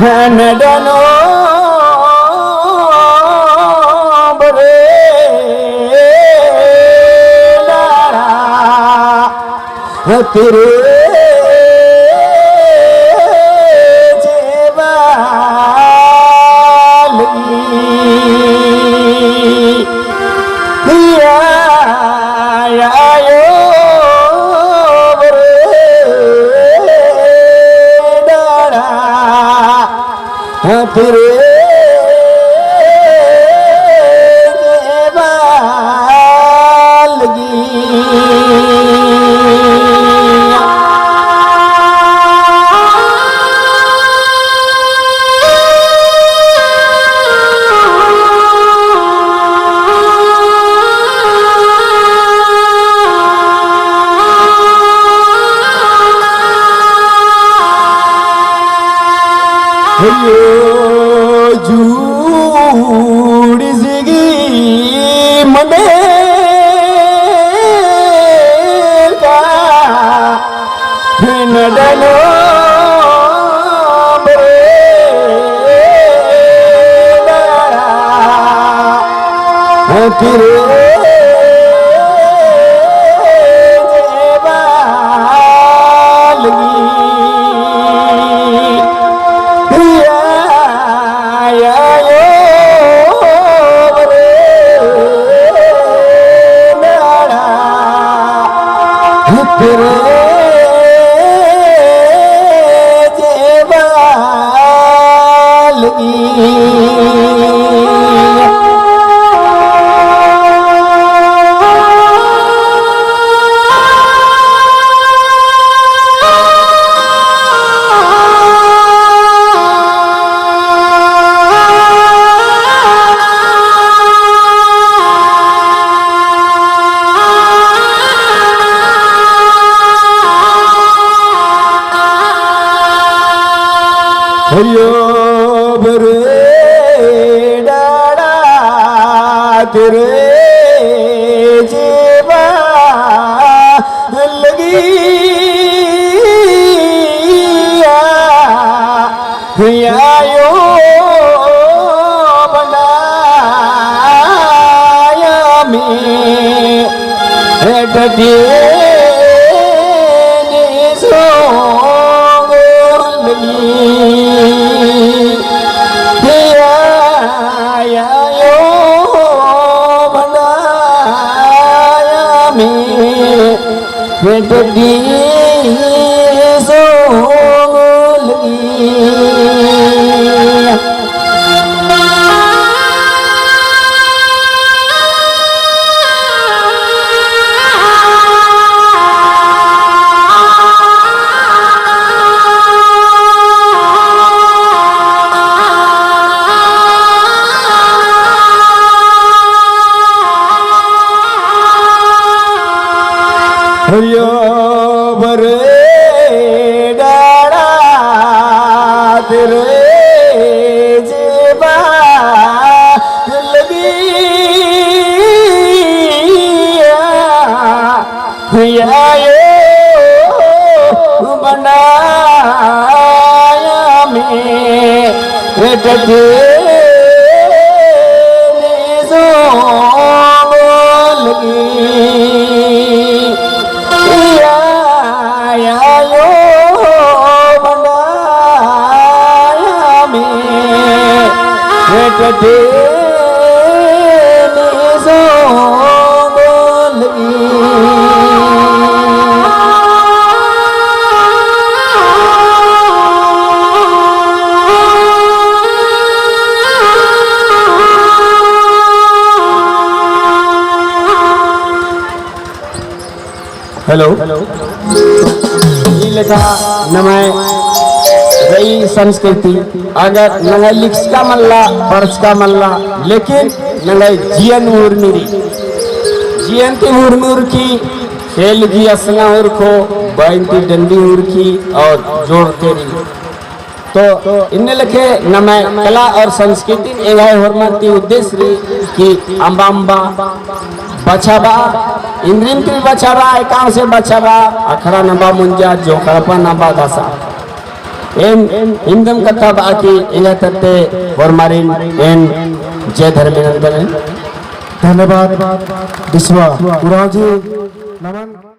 नडनो बरे डारा तेरे तेरे जूड़ी जिगी मने का नडनो बरे डारा तेरे हरियो बरे डारा तेरे जेबा लगी आयो बनाया में डटे ने सो डटी सो हरियो बरे डारा तेरे जेबा लगी आयो बनाया में डटे ने सो लगी डटे ने सो लगी हेलो लिखा नमय रही संस्कृति अगर नंगे लिख्स का मल्ला पर्च का मल्ला लेकिन नंगे जियन उर्मिरी जियन की उर्मुर की खेल की असना उर को बाइंती डंडी उर की और जोड़ तेरी तो इन लिखे नमय कला और संस्कृति एवं हरमती उद्देश्य की अंबा अंबा बचावा इंद्रिम की बचावा एकांश से बचावा अखरा नंबा मुंजा जो करपा नंबा दसा इंदम कथा बाकी इंगा तत्ते वर्मारिन एन जय धर्मेंद्र। धन्यवाद विश्वा उराव जी। नमन।